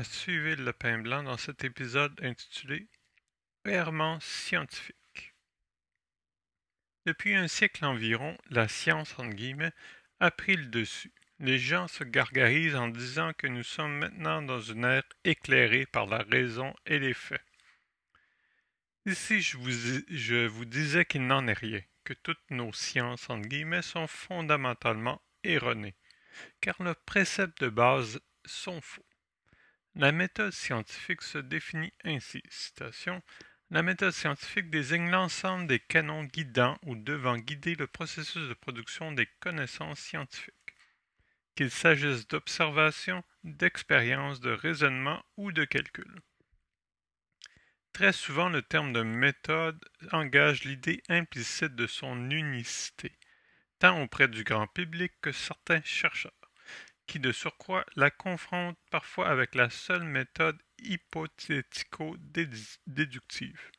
à suivre le pain blanc dans cet épisode intitulé Errement scientifique. Depuis un siècle environ, la science entre guillemets a pris le dessus. Les gens se gargarisent en disant que nous sommes maintenant dans une ère éclairée par la raison et les faits. Ici, je vous disais qu'il n'en est rien, que toutes nos sciences entre guillemets sont fondamentalement erronées, car leurs préceptes de base sont faux. La méthode scientifique se définit ainsi, citation, la méthode scientifique désigne l'ensemble des canons guidant ou devant guider le processus de production des connaissances scientifiques, qu'il s'agisse d'observation, d'expérience, de raisonnement ou de calcul. Très souvent, le terme de méthode engage l'idée implicite de son unicité, tant auprès du grand public que certains chercheurs, qui de surcroît la confrontent parfois avec la seule méthode hypothético-déductive.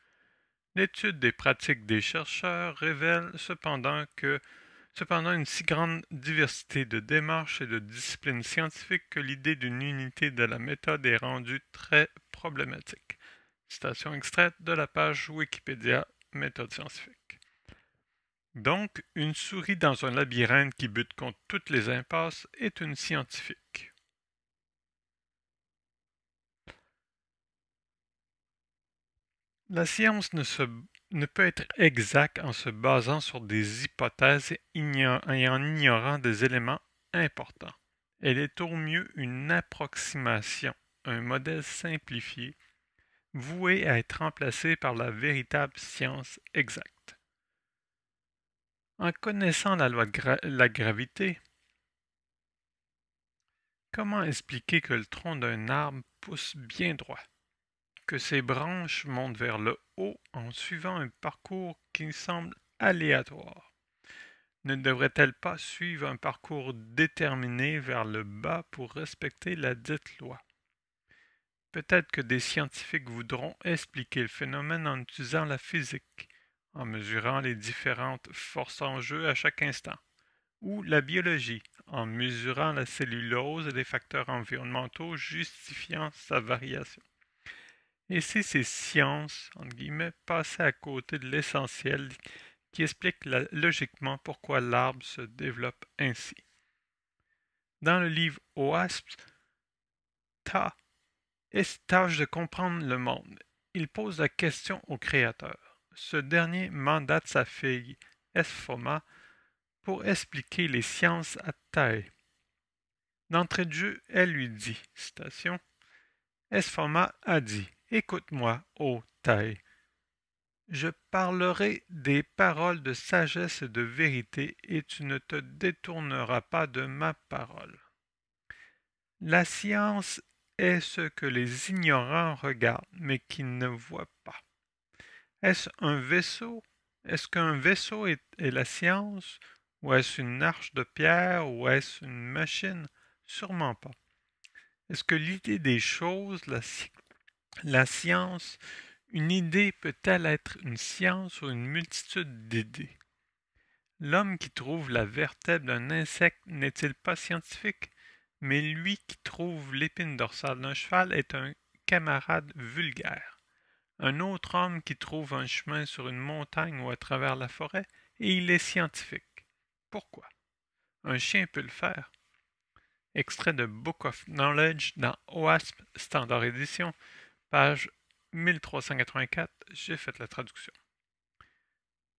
L'étude des pratiques des chercheurs révèle cependant une si grande diversité de démarches et de disciplines scientifiques que l'idée d'une unité de la méthode est rendue très problématique. Citation extraite de la page Wikipédia Méthode scientifique. Donc, une souris dans un labyrinthe qui bute contre toutes les impasses est une scientifique. La science ne peut être exacte en se basant sur des hypothèses et en ignorant des éléments importants. Elle est au mieux une approximation, un modèle simplifié, voué à être remplacé par la véritable science exacte. En connaissant la loi de la gravité, comment expliquer que le tronc d'un arbre pousse bien droit, que ses branches montent vers le haut en suivant un parcours qui semble aléatoire? Ne devrait-elle pas suivre un parcours déterminé vers le bas pour respecter la dite loi? Peut-être que des scientifiques voudront expliquer le phénomène en utilisant la physique, en mesurant les différentes forces en jeu à chaque instant, ou la biologie, en mesurant la cellulose et les facteurs environnementaux justifiant sa variation. Et si ces sciences, entre guillemets, passaient à côté de l'essentiel qui explique logiquement pourquoi l'arbre se développe ainsi? Dans le livre OASP, tâche de comprendre le monde. Il pose la question au créateur. Ce dernier mandate sa fille, Esfoma, pour expliquer les sciences à Tae. D'entrée de jeu, elle lui dit, citation, Esfoma a dit, écoute-moi, ô Tae. Je parlerai des paroles de sagesse et de vérité, et tu ne te détourneras pas de ma parole. La science est ce que les ignorants regardent, mais qui ne voient pas. Est-ce un vaisseau? Est-ce qu'un vaisseau est la science? Ou est-ce une arche de pierre? Ou est-ce une machine? Sûrement pas. Est-ce que l'idée des choses, la science, une idée peut-elle être une science ou une multitude d'idées? L'homme qui trouve la vertèbre d'un insecte n'est-il pas scientifique? Mais lui qui trouve l'épine dorsale d'un cheval est un camarade vulgaire. Un autre homme qui trouve un chemin sur une montagne ou à travers la forêt, et il est scientifique. Pourquoi? Un chien peut le faire. Extrait de Book of Knowledge dans OASP Standard Edition, page 1384, j'ai fait la traduction.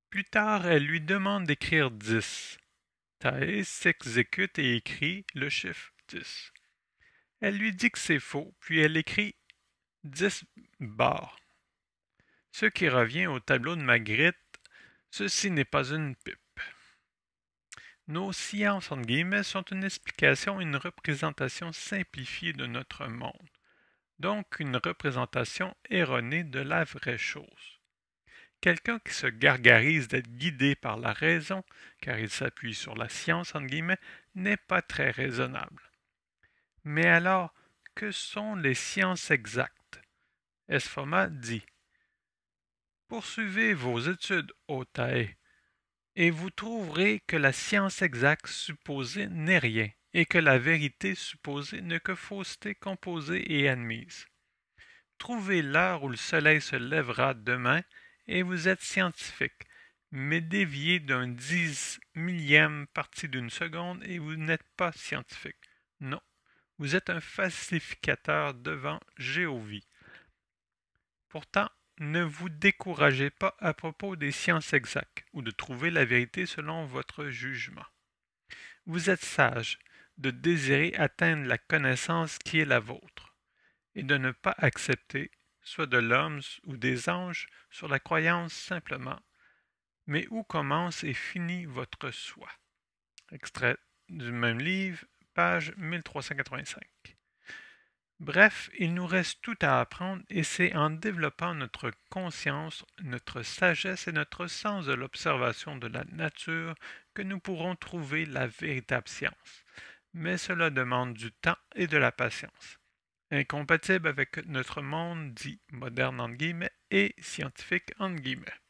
Plus tard, elle lui demande d'écrire 10. Tae s'exécute et écrit le chiffre 10. Elle lui dit que c'est faux, puis elle écrit 10 barres. Ce qui revient au tableau de Magritte, ceci n'est pas une pipe. Nos sciences, entre guillemets, sont une explication et une représentation simplifiée de notre monde, donc une représentation erronée de la vraie chose. Quelqu'un qui se gargarise d'être guidé par la raison, car il s'appuie sur la science, entre guillemets, n'est pas très raisonnable. Mais alors, que sont les sciences exactes? Esfoma dit: poursuivez vos études, ô Tae, et vous trouverez que la science exacte supposée n'est rien, et que la vérité supposée n'est que fausseté composée et admise. Trouvez l'heure où le soleil se lèvera demain et vous êtes scientifique, mais déviez d'un 10 millième partie d'une seconde et vous n'êtes pas scientifique. Non, vous êtes un falsificateur devant Jéhovie. Pourtant, ne vous découragez pas à propos des sciences exactes ou de trouver la vérité selon votre jugement. Vous êtes sage de désirer atteindre la connaissance qui est la vôtre et de ne pas accepter, soit de l'homme ou des anges, sur la croyance simplement. Mais où commence et finit votre soi? Extrait du même livre, page 1385. Bref, il nous reste tout à apprendre et c'est en développant notre conscience, notre sagesse et notre sens de l'observation de la nature que nous pourrons trouver la véritable science. Mais cela demande du temps et de la patience. Incompatible avec notre monde dit moderne entre guillemets et scientifique entre guillemets.